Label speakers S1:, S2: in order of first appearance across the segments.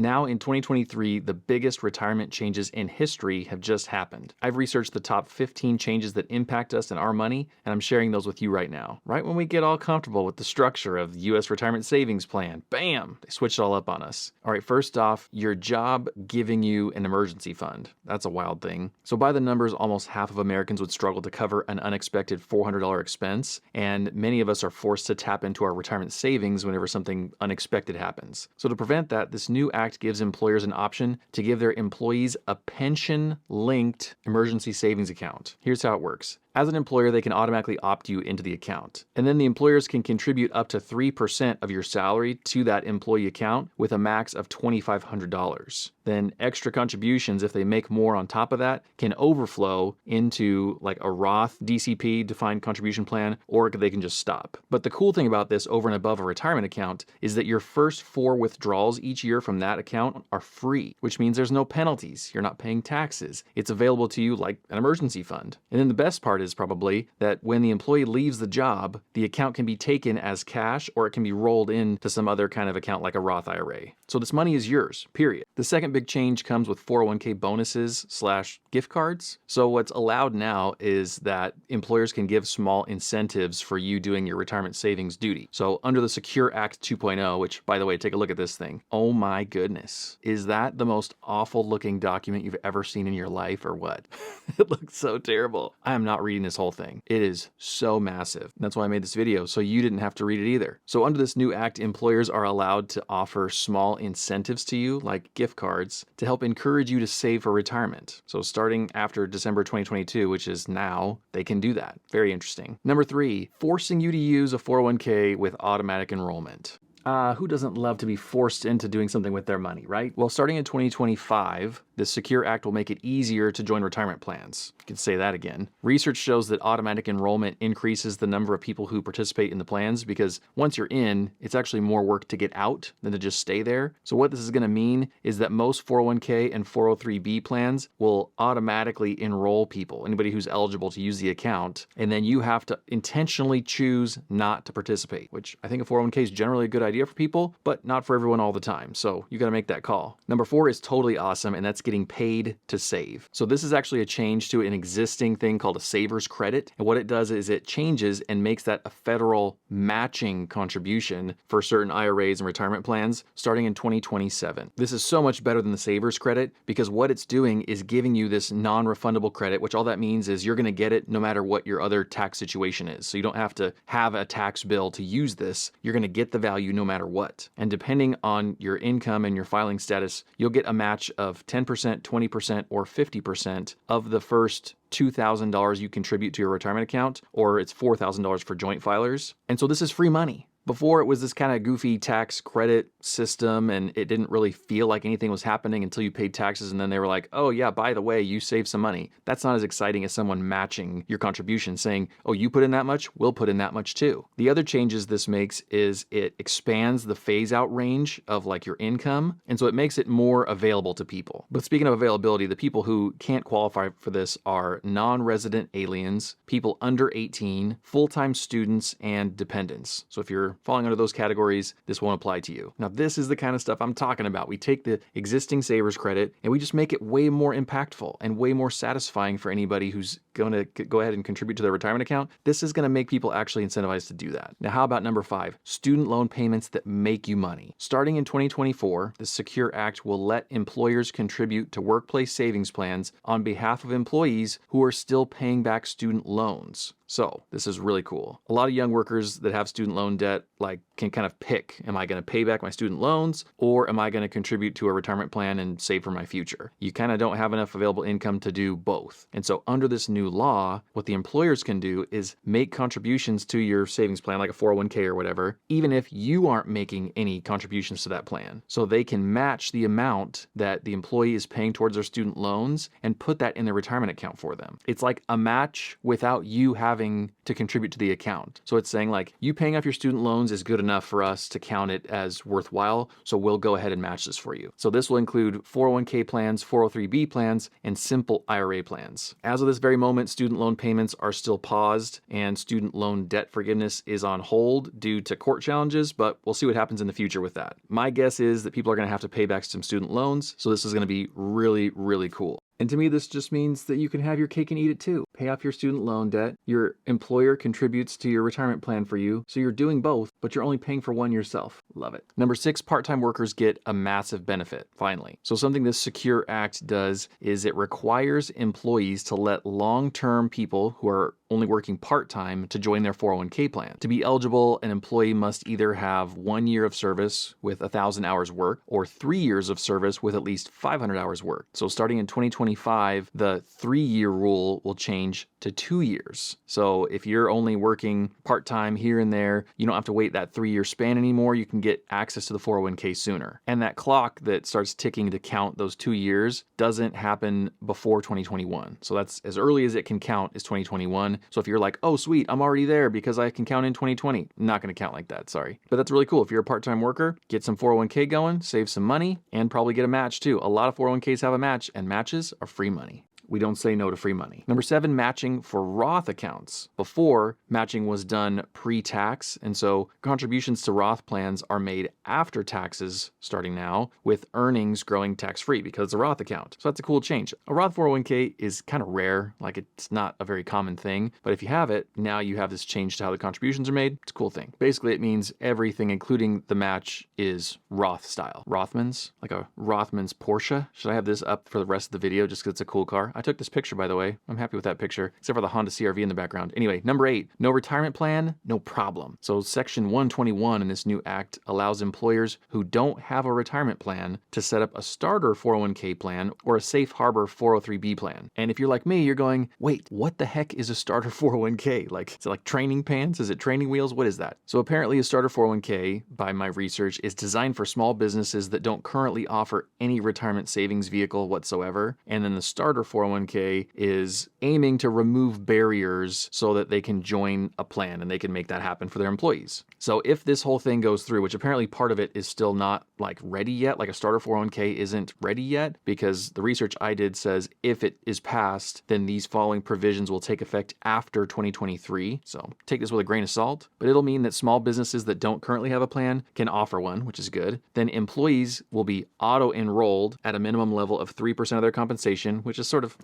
S1: Now in 2023, the biggest retirement changes in history have just happened. I've researched the top 15 changes that impact us and our money, and I'm sharing those with you right now. Right when we get all comfortable with the structure of the U.S. Retirement Savings Plan, bam, they switched it all up on us. All right, first off, your job giving you an emergency fund. That's a wild thing. So by the numbers, almost half of Americans would struggle to cover an unexpected $400 expense, and many of us are forced to tap into our retirement savings whenever something unexpected happens. So to prevent that, this new act gives employers an option to give their employees a pension-linked emergency savings account. Here's how it works. As an employer, they can automatically opt you into the account. And then the employers can contribute up to 3% of your salary to that employee account with a max of $2,500. Then extra contributions, if they make more on top of that, can overflow into like a Roth DCP, defined contribution plan, or they can just stop. But the cool thing about this over and above a retirement account is that your first 4 withdrawals each year from that account are free, which means there's no penalties. You're not paying taxes. It's available to you like an emergency fund. And then the best part is probably that when the employee leaves the job, the account can be taken as cash or it can be rolled into some other kind of account like a Roth IRA. So this money is yours, period. The second big change comes with 401k bonuses / gift cards. So what's allowed now is that employers can give small incentives for you doing your retirement savings duty. So under the Secure Act 2.0, which by the way, take a look at this thing. Oh my goodness. Is that the most awful looking document you've ever seen in your life or what? It looks so terrible. I am not reading this whole thing. It is so massive. That's why I made this video, so you didn't have to read it either. So under this new act, employers are allowed to offer small incentives to you, like gift cards, to help encourage you to save for retirement. So starting after December 2022, which is now, they can do that. Very interesting. Number 3, forcing you to use a 401k with automatic enrollment. Who doesn't love to be forced into doing something with their money, right? Well, starting in 2025, the Secure Act will make it easier to join retirement plans. You can say that again. Research shows that automatic enrollment increases the number of people who participate in the plans because once you're in, it's actually more work to get out than to just stay there. So what this is going to mean is that most 401k and 403b plans will automatically enroll people, anybody who's eligible to use the account, and then you have to intentionally choose not to participate, which I think a 401k is generally a good idea for people, but not for everyone all the time. So you got to make that call. Number 4 is totally awesome, and that's getting paid to save. So this is actually a change to an existing thing called a saver's credit. And what it does is it changes and makes that a federal matching contribution for certain IRAs and retirement plans starting in 2027. This is so much better than the saver's credit because what it's doing is giving you this non-refundable credit, which all that means is you're going to get it no matter what your other tax situation is. So you don't have to have a tax bill to use this. You're going to get the value no matter what. And depending on your income and your filing status, you'll get a match of 10%, 20%, or 50% of the first $2,000 you contribute to your retirement account, or it's $4,000 for joint filers. And so this is free money. Before, it was this kind of goofy tax credit system, and it didn't really feel like anything was happening until you paid taxes, and then they were like, oh yeah, by the way, you saved some money. That's not as exciting as someone matching your contribution, saying, oh, you put in that much, we'll put in that much too. The other changes this makes is it expands the phase-out range of like your income, and so it makes it more available to people. But speaking of availability, the people who can't qualify for this are non-resident aliens, people under 18, full-time students, and dependents. So if you're falling under those categories, this won't apply to you. Now, this is the kind of stuff I'm talking about. We take the existing savers credit and we just make it way more impactful and way more satisfying for anybody who's going to go ahead and contribute to their retirement account. This is going to make people actually incentivized to do that. Now, how about number 5? Student loan payments that make you money. Starting in 2024, the Secure Act will let employers contribute to workplace savings plans on behalf of employees who are still paying back student loans. So this is really cool. A lot of young workers that have student loan debt can kind of pick, am I going to pay back my student loans or am I going to contribute to a retirement plan and save for my future? You kind of don't have enough available income to do both. And so under this new law, what the employers can do is make contributions to your savings plan, like a 401k or whatever, even if you aren't making any contributions to that plan. So they can match the amount that the employee is paying towards their student loans and put that in their retirement account for them. It's like a match without you having having to contribute to the account. So it's saying like, you paying off your student loans is good enough for us to count it as worthwhile, so we'll go ahead and match this for you. So this will include 401k plans, 403b plans, and simple IRA plans. As of this very moment, student loan payments are still paused and student loan debt forgiveness is on hold due to court challenges, but we'll see what happens in the future with that. My guess is that people are going to have to pay back some student loans, so this is going to be really, really cool. And to me, this just means that you can have your cake and eat it too. Pay off your student loan debt, your employer contributes to your retirement plan for you, so you're doing both, but you're only paying for one yourself. Love it. Number 6, part-time workers get a massive benefit, finally. So something this Secure Act does is it requires employees to let long-term people who are only working part-time to join their 401k plan. To be eligible, an employee must either have 1 year of service with 1,000 hours worked or 3 years of service with at least 500 hours worked. So starting in 2025, the 3-year rule will change to 2 years. So if you're only working part-time here and there, you don't have to wait that 3-year span anymore. You can get access to the 401k sooner. And that clock that starts ticking to count those 2 years doesn't happen before 2021. So that's as early as it can count is 2021. So if you're like, oh sweet, I'm already there because I can count in 2020, not going to count like that, sorry. But that's really cool. If you're a part-time worker, get some 401k going, save some money, and probably get a match too. A lot of 401ks have a match, and matches are free money. We don't say no to free money. Number 7, matching for Roth accounts. Before, matching was done pre-tax, and so contributions to Roth plans are made after taxes starting now, with earnings growing tax-free because it's a Roth account. So that's a cool change. A Roth 401k is kind of rare, like it's not a very common thing, but if you have it, now you have this change to how the contributions are made. It's a cool thing. Basically, it means everything, including the match, is Roth style. Rothmans, like a Rothmans Porsche. Should I have this up for the rest of the video just because it's a cool car? I took this picture, by the way. I'm happy with that picture, except for the Honda CR-V in the background. Anyway, number 8, no retirement plan, no problem. So Section 121 in this new act allows employers who don't have a retirement plan to set up a starter 401k plan or a safe harbor 403b plan. And if you're like me, you're going, wait, what the heck is a starter 401k? Like, is it like training pants? Is it training wheels? What is that? So apparently a starter 401k, by my research, is designed for small businesses that don't currently offer any retirement savings vehicle whatsoever. And then the starter 401k is aiming to remove barriers so that they can join a plan and they can make that happen for their employees. So if this whole thing goes through, which apparently part of it is still not like ready yet, like a starter 401k isn't ready yet, because the research I did says if it is passed, then these following provisions will take effect after 2023. So take this with a grain of salt, but it'll mean that small businesses that don't currently have a plan can offer one, which is good. Then employees will be auto-enrolled at a minimum level of 3% of their compensation, which is sort of,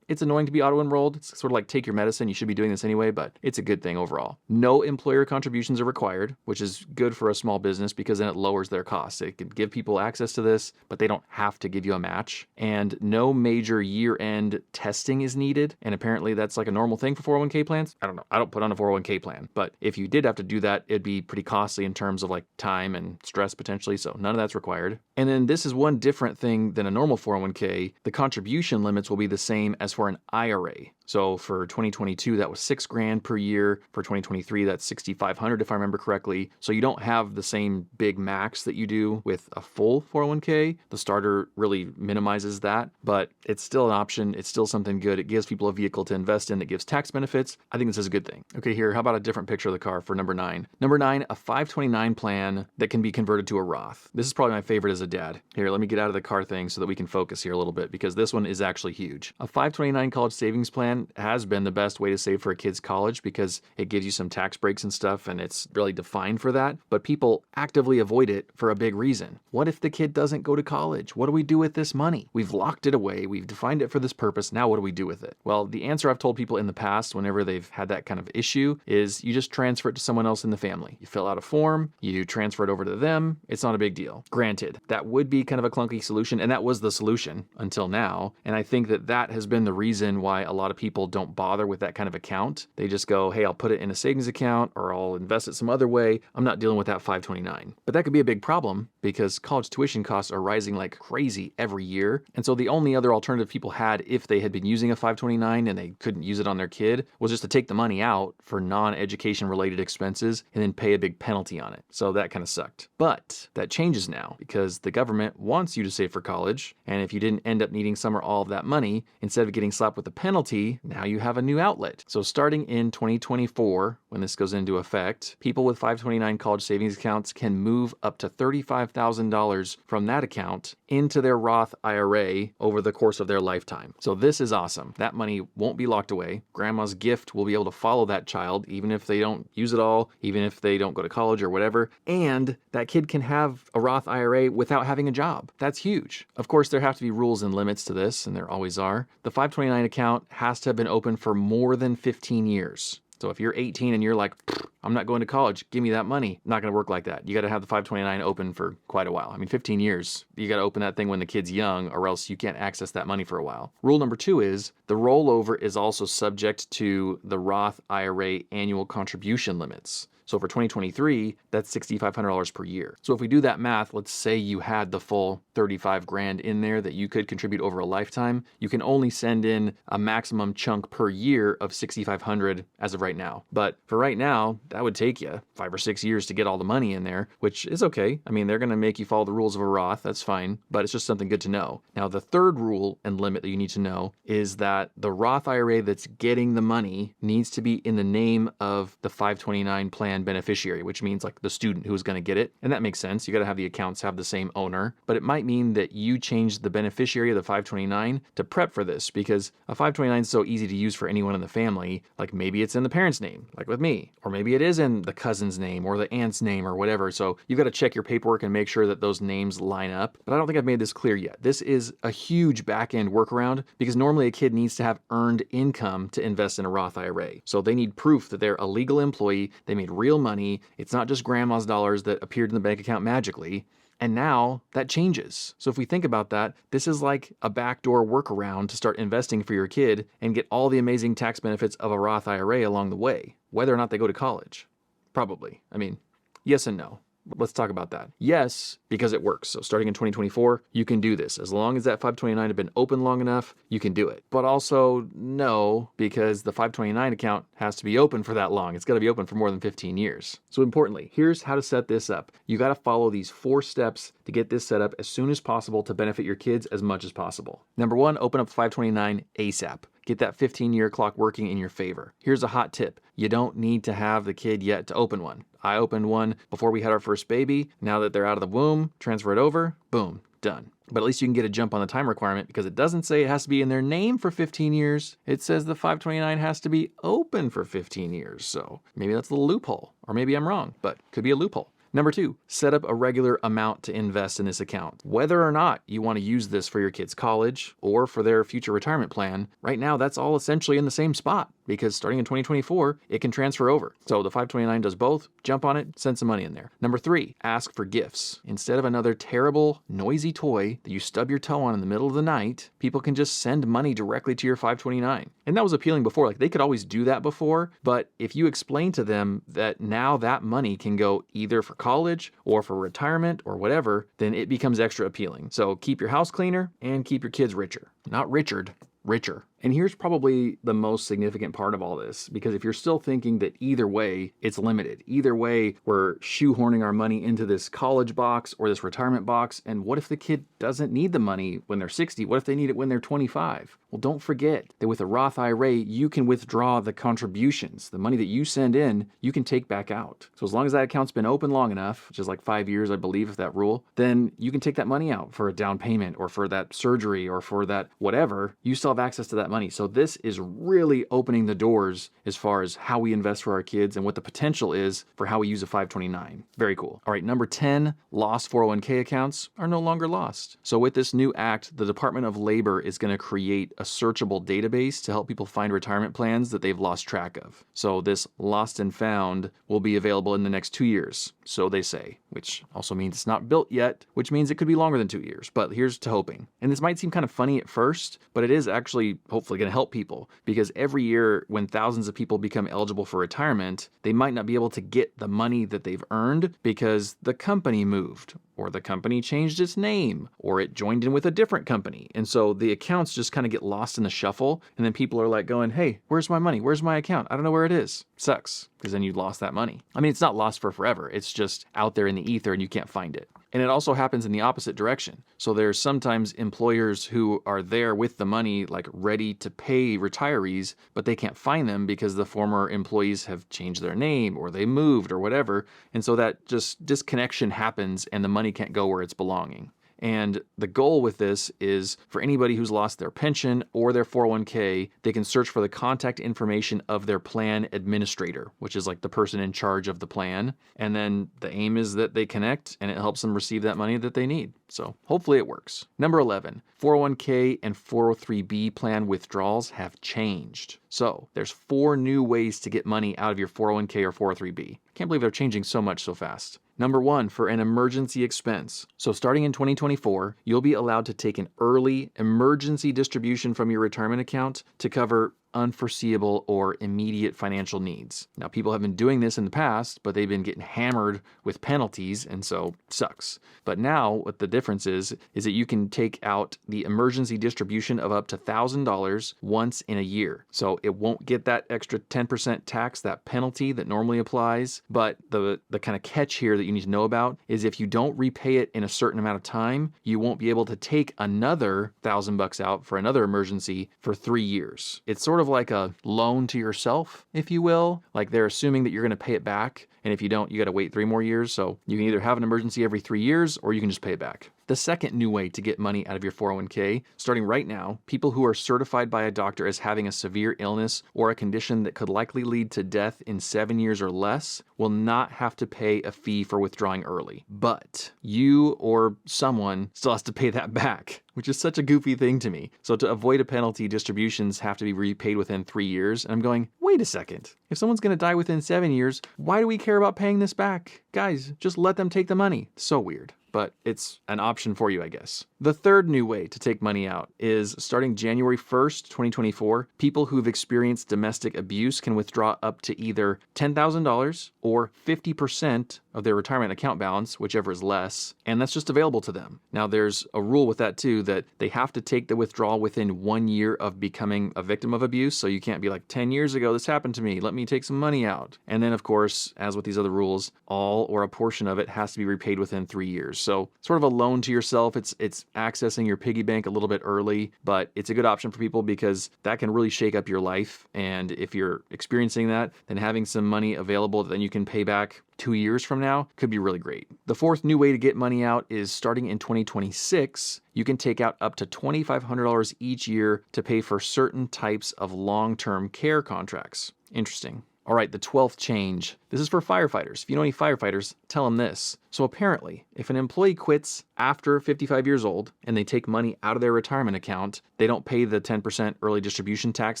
S1: it's annoying to be auto-enrolled. It's sort of like take your medicine. You should be doing this anyway, but it's a good thing overall. No employer contributions are required, which is good for a small business because then it lowers their costs. It could give people access to this, but they don't have to give you a match. And no major year-end testing is needed. And apparently that's like a normal thing for 401k plans. I don't know. I don't put on a 401k plan, but if you did have to do that, it'd be pretty costly in terms of like time and stress potentially. So none of that's required. And then this is one different thing than a normal 401k. The contribution limits will be the same as for an IRA. So for 2022, that was $6,000 per year. For 2023, that's $6,500 if I remember correctly. So you don't have the same big max that you do with a full 401k. The starter really minimizes that, but it's still an option. It's still something good. It gives people a vehicle to invest in. It gives tax benefits. I think this is a good thing. Okay, here, how about a different picture of the car for number 9? Number 9, a 529 plan that can be converted to a Roth. This is probably my favorite as a dad. Here, let me get out of the car thing so that we can focus here a little bit because this one is actually huge. A 529 college savings plan has been the best way to save for a kid's college because it gives you some tax breaks and stuff and it's really defined for that. But people actively avoid it for a big reason. What if the kid doesn't go to college? What do we do with this money? We've locked it away. We've defined it for this purpose. Now what do we do with it? Well, the answer I've told people in the past whenever they've had that kind of issue is you just transfer it to someone else in the family. You fill out a form, you transfer it over to them. It's not a big deal. Granted, that would be kind of a clunky solution, and that was the solution until now. And I think that that has been the reason why a lot of people don't bother with that kind of account. They just go, hey, I'll put it in a savings account or I'll invest it some other way. I'm not dealing with that 529. But that could be a big problem because college tuition costs are rising like crazy every year. And so the only other alternative people had if they had been using a 529 and they couldn't use it on their kid was just to take the money out for non-education related expenses and then pay a big penalty on it. So that kind of sucked. But that changes now because the government wants you to save for college. And if you didn't end up needing some or all of that money, instead of getting slapped with a penalty, 2023, now you have a new outlet. So starting in 2024, when this goes into effect, people with 529 college savings accounts can move up to $35,000 from that account into their Roth IRA over the course of their lifetime. So this is awesome. That money won't be locked away. Grandma's gift will be able to follow that child, even if they don't use it all, even if they don't go to college or whatever. And that kid can have a Roth IRA without having a job. That's huge. Of course, there have to be rules and limits to this, and there always are. The 529 account has to have been open for more than 15 years. So if you're 18 and you're like, I'm not going to college, give me that money. Not going to work like that. You got to have the 529 open for quite a while. I mean, 15 years, you got to open that thing when the kid's young, or else you can't access that money for a while. Rule number 2 is the rollover is also subject to the Roth IRA annual contribution limits. So for 2023, that's $6,500 per year. So if we do that math, let's say you had the full 35 grand in there that you could contribute over a lifetime, you can only send in a maximum chunk per year of $6,500 as of right now. But for right now, that would take you 5 or 6 years to get all the money in there, which is okay. I mean, they're going to make you follow the rules of a Roth. That's fine, but it's just something good to know. Now, the third rule and limit that you need to know is that the Roth IRA that's getting the money needs to be in the name of the 529 plan beneficiary, which means like the student who's going to get it. And that makes sense. You got to have the accounts have the same owner, but it might mean that you change the beneficiary of the 529 to prep for this, because a 529 is so easy to use for anyone in the family. Like maybe it's in the parent's name, like with me, or maybe it is in the cousin's name or the aunt's name or whatever. So you got to check your paperwork and make sure that those names line up. But I don't think I've made this clear yet. This is a huge back-end workaround, because normally a kid needs to have earned income to invest in a Roth IRA. So they need proof that they're a legal employee, they made real money. It's not just grandma's dollars that appeared in the bank account magically. And now that changes. So if we think about that, this is like a backdoor workaround to start investing for your kid and get all the amazing tax benefits of a Roth IRA along the way, whether or not they go to college. Probably. I mean, yes and no. Let's talk about that. Yes, because it works. So starting in 2024, you can do this. As long as that 529 had been open long enough, you can do it. But also no, because the 529 account has to be open for that long. It's got to be open for more than 15 years. So importantly, here's how to set this up. You got to follow these 4 steps to get this set up as soon as possible to benefit your kids as much as possible. Number 1, open up 529 ASAP. Get that 15-year clock working in your favor. Here's a hot tip. You don't need to have the kid yet to open one. I opened one before we had our first baby. Now that they're out of the womb, transfer it over, boom, done. But at least you can get a jump on the time requirement, because it doesn't say it has to be in their name for 15 years. It says the 529 has to be open for 15 years. So maybe that's a little loophole, or maybe I'm wrong, but could be a loophole. Number 2, set up a regular amount to invest in this account. Whether or not you want to use this for your kid's college or for their future retirement plan, right now that's all essentially in the same spot, because starting in 2024, it can transfer over. So the 529 does both. Jump on it, send some money in there. Number 3, ask for gifts. Instead of another terrible, noisy toy that you stub your toe on in the middle of the night, people can just send money directly to your 529. And that was appealing before. Like they could always do that before, but if you explain to them that now that money can go either for college or for retirement or whatever, then it becomes extra appealing. So keep your house cleaner and keep your kids richer. Not Richard, richer. And here's probably the most significant part of all this, because if you're still thinking that either way, it's limited. Either way, we're shoehorning our money into this college box or this retirement box. And what if the kid doesn't need the money when they're 60? What if they need it when they're 25? Well, don't forget that with a Roth IRA, you can withdraw the contributions. The money that you send in, you can take back out. So as long as that account's been open long enough, which is like 5 years, I believe, if that rule, then you can take that money out for a down payment or for that surgery or for that whatever. You still have access to that money. So this is really opening the doors as far as how we invest for our kids and what the potential is for how we use a 529. Very cool. All right, number 10, lost 401k accounts are no longer lost. So with this new act, the Department of Labor is going to create a searchable database to help people find retirement plans that they've lost track of. So this lost and found will be available in the next 2 years, so they say, which also means it's not built yet, which means it could be longer than 2 years, but here's to hoping. And this might seem kind of funny at first, but it is actually hopefully going to help people, because every year when thousands of people become eligible for retirement, they might not be able to get the money that they've earned because the company moved or the company changed its name, or it joined in with a different company. And so the accounts just kind of get lost in the shuffle, and then people are like going, hey, where's my money? Where's my account? I don't know where it is. Sucks, because then you lost that money. I mean, it's not lost for forever. It's just out there in the ether and you can't find it. And it also happens in the opposite direction. So there's sometimes employers who are there with the money, like ready to pay retirees, but they can't find them because the former employees have changed their name or they moved or whatever. And so that just disconnection happens and the money can't go where it's belonging. And the goal with this is for anybody who's lost their pension or their 401k, they can search for the contact information of their plan administrator, which is like the person in charge of the plan. And then the aim is that they connect and it helps them receive that money that they need. So hopefully it works. Number 11, 401k and 403b plan withdrawals have changed. So there's 4 new ways to get money out of your 401k or 403b. Can't believe they're changing so much so fast. Number 1, for an emergency expense. So starting in 2024, you'll be allowed to take an early emergency distribution from your retirement account to cover unforeseeable or immediate financial needs. Now, people have been doing this in the past, but they've been getting hammered with penalties, and so it sucks. But now, what the difference is that you can take out the emergency distribution of up to $1,000 once in a year. So it won't get that extra 10% tax, that penalty that normally applies. But the kind of catch here that you need to know about is if you don't repay it in a certain amount of time, you won't be able to take another $1,000 out for another emergency for 3 years. It's sort of like a loan to yourself, if you will. Like they're assuming that you're going to pay it back. And if you don't, you got to wait 3 more years. So you can either have an emergency every 3 years or you can just pay it back. The second new way to get money out of your 401k, starting right now, people who are certified by a doctor as having a severe illness or a condition that could likely lead to death in 7 years or less will not have to pay a fee for withdrawing early. But you or someone still has to pay that back, which is such a goofy thing to me. So to avoid a penalty, distributions have to be repaid within 3 years. And I'm going, wait a second. If someone's going to die within 7 years, why do we care about paying this back? Guys, just let them take the money. So weird. But it's an option for you, I guess. The third new way to take money out is starting January 1st, 2024, people who've experienced domestic abuse can withdraw up to either $10,000 or 50% of their retirement account balance, whichever is less, and that's just available to them. Now, there's a rule with that too, that they have to take the withdrawal within 1 year of becoming a victim of abuse, so you can't be like, 10 years ago this happened to me, let me take some money out. And then, of course, as with these other rules, all or a portion of it has to be repaid within 3 years. So sort of a loan to yourself. It's accessing your piggy bank a little bit early, but it's a good option for people because that can really shake up your life. And if you're experiencing that, then having some money available that then you can pay back 2 years from now could be really great. The fourth new way to get money out is starting in 2026, you can take out up to $2,500 each year to pay for certain types of long-term care contracts. Interesting. All right, the 12th change. This is for firefighters. If you know any firefighters, tell them this. So apparently, if an employee quits after 55 years old and they take money out of their retirement account, they don't pay the 10% early distribution tax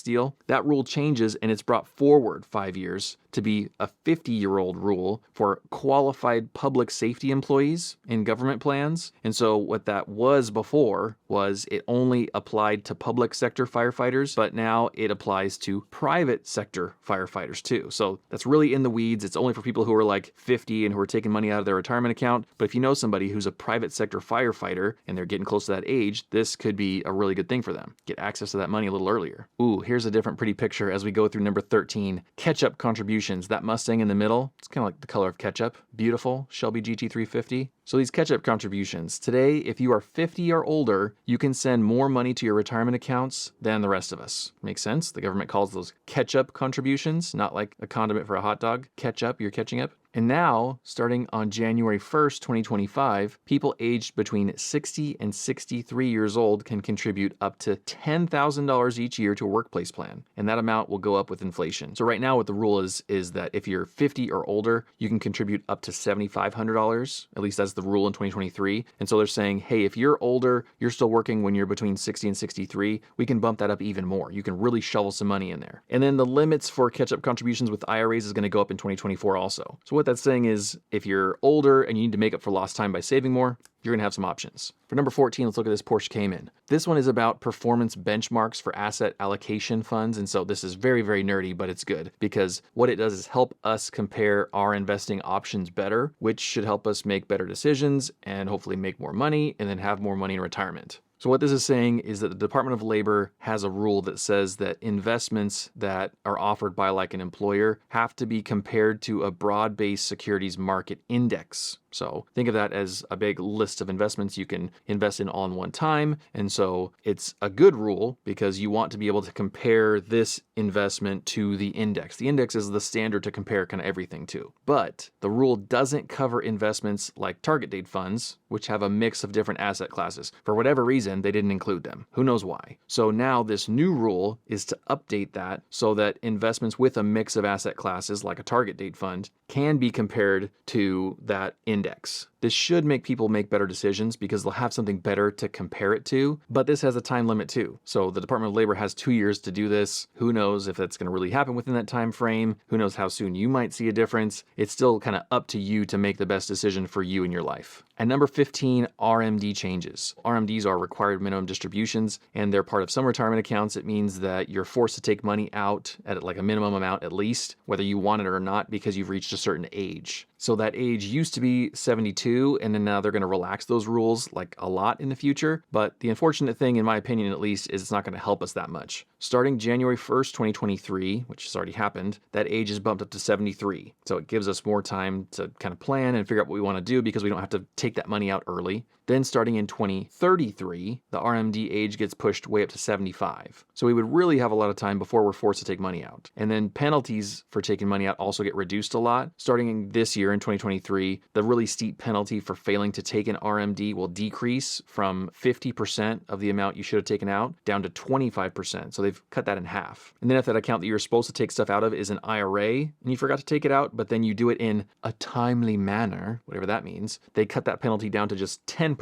S1: deal. That rule changes and it's brought forward 5 years to be a 50-year-old rule for qualified public safety employees in government plans. And so what that was before was it only applied to public sector firefighters, but now it applies to private sector firefighters too. So that's really in the weeds. It's only for people who are like 50 and who are taking money out of their retirement account. But if you know somebody who's a private sector firefighter and they're getting close to that age, this could be a really good thing for them. Get access to that money a little earlier. Ooh, here's a different pretty picture as we go through number 13. Catch-up contributions. That Mustang in the middle, it's kind of like the color of ketchup. Beautiful. Shelby GT350. So these catch-up contributions. Today, if you are 50 or older, you can send more money to your retirement accounts than the rest of us. Makes sense? The government calls those catch-up contributions, not like a condiment for a hot dog. Ketchup, you're catching up. And now, starting on January 1st, 2025, people aged between 60 and 63 years old can contribute up to $10,000 each year to a workplace plan. And that amount will go up with inflation. So right now what the rule is that if you're 50 or older, you can contribute up to $7,500. At least that's the rule in 2023. And so they're saying, hey, if you're older, you're still working when you're between 60 and 63, we can bump that up even more. You can really shovel some money in there. And then the limits for catch-up contributions with IRAs is going to go up in 2024 also. So what that's saying is if you're older and you need to make up for lost time by saving more, you're going to have some options. For number 14, let's look at this Porsche Cayman. This one is about performance benchmarks for asset allocation funds. And so this is very, very nerdy, but it's good because what it does is help us compare our investing options better, which should help us make better decisions and hopefully make more money and then have more money in retirement. So what this is saying is that the Department of Labor has a rule that says that investments that are offered by like an employer have to be compared to a broad-based securities market index. So think of that as a big list of investments you can invest in all in one time. And so it's a good rule because you want to be able to compare this investment to the index. The index is the standard to compare kind of everything to. But the rule doesn't cover investments like target date funds, which have a mix of different asset classes. For whatever reason, they didn't include them. Who knows why? So now this new rule is to update that so that investments with a mix of asset classes like a target date fund can be compared to that index. This should make people make better decisions because they'll have something better to compare it to, but this has a time limit too. So the Department of Labor has 2 years to do this. Who knows if that's going to really happen within that time frame? Who knows how soon you might see a difference? It's still kind of up to you to make the best decision for you in your life. And number 15, RMD changes. RMDs are required minimum distributions, and they're part of some retirement accounts. It means that you're forced to take money out at like a minimum amount at least, whether you want it or not, because you've reached a certain age. So that age used to be 72, and then now they're going to relax those rules like a lot in the future. But the unfortunate thing, in my opinion at least, is it's not going to help us that much. Starting January 1st, 2023, which has already happened, that age is bumped up to 73. So it gives us more time to kind of plan and figure out what we want to do because we don't have to take that money out early. Then starting in 2033, the RMD age gets pushed way up to 75. So we would really have a lot of time before we're forced to take money out. And then penalties for taking money out also get reduced a lot. Starting this year in 2023, the really steep penalty for failing to take an RMD will decrease from 50% of the amount you should have taken out down to 25%. So they've cut that in half. And then if that account that you're supposed to take stuff out of is an IRA and you forgot to take it out, but then you do it in a timely manner, whatever that means, they cut that penalty down to just 10%.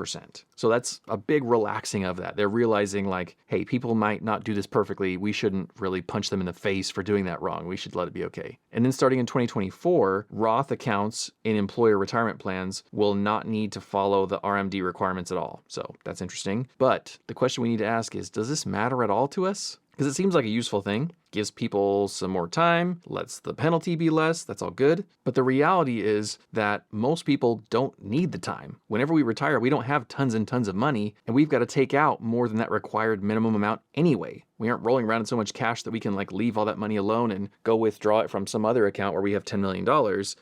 S1: So that's a big relaxing of that. They're realizing like, hey, people might not do this perfectly. We shouldn't really punch them in the face for doing that wrong. We should let it be okay. And then starting in 2024, Roth accounts in employer retirement plans will not need to follow the RMD requirements at all. So that's interesting. But the question we need to ask is, does this matter at all to us? Because it seems like a useful thing. Gives people some more time, lets the penalty be less, that's all good. But the reality is that most people don't need the time. Whenever we retire, we don't have tons and tons of money, and we've got to take out more than that required minimum amount anyway. We aren't rolling around in so much cash that we can like leave all that money alone and go withdraw it from some other account where we have $10 million.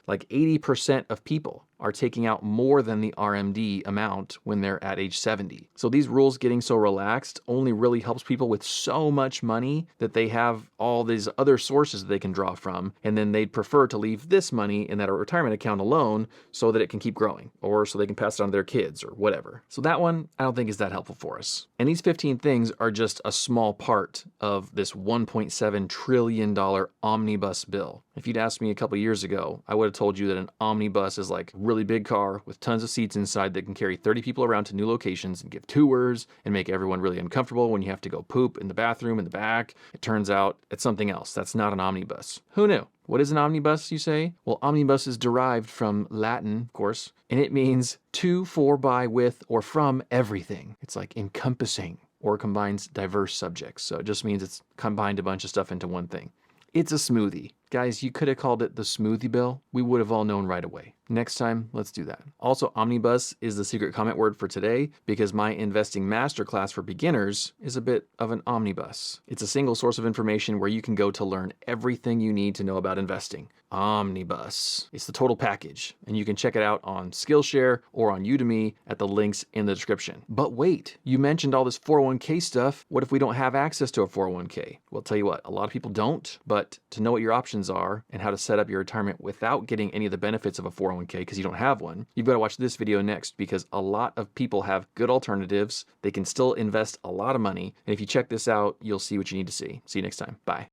S1: Like 80% of people are taking out more than the RMD amount when they're at age 70. So these rules getting so relaxed only really helps people with so much money that they have all these other sources that they can draw from, and then they'd prefer to leave this money in that retirement account alone so that it can keep growing, or so they can pass it on to their kids or whatever. So that one I don't think is that helpful for us. And these 15 things are just a small part of this $1.7 trillion omnibus bill. If you'd asked me a couple years ago, I would have told you that an omnibus is like a really big car with tons of seats inside that can carry 30 people around to new locations and give tours and make everyone really uncomfortable when you have to go poop in the bathroom in the back. It turns out it's something else. That's not an omnibus. Who knew? What is an omnibus, you say? Well, omnibus is derived from Latin, of course, and it means to, for, by, with, or from everything. It's like encompassing or combines diverse subjects. So it just means it's combined a bunch of stuff into one thing. It's a smoothie. Guys, you could have called it the smoothie bill. We would have all known right away. Next time, let's do that. Also, omnibus is the secret comment word for today because my investing masterclass for beginners is a bit of an omnibus. It's a single source of information where you can go to learn everything you need to know about investing. Omnibus. It's the total package, and you can check it out on Skillshare or on Udemy at the links in the description. But wait, you mentioned all this 401k stuff. What if we don't have access to a 401k? Well, tell you what, a lot of people don't, but to know what your options are and how to set up your retirement without getting any of the benefits of a 401k because you don't have one, you've got to watch this video next because a lot of people have good alternatives. They can still invest a lot of money. And if you check this out, you'll see what you need to see. See you next time. Bye.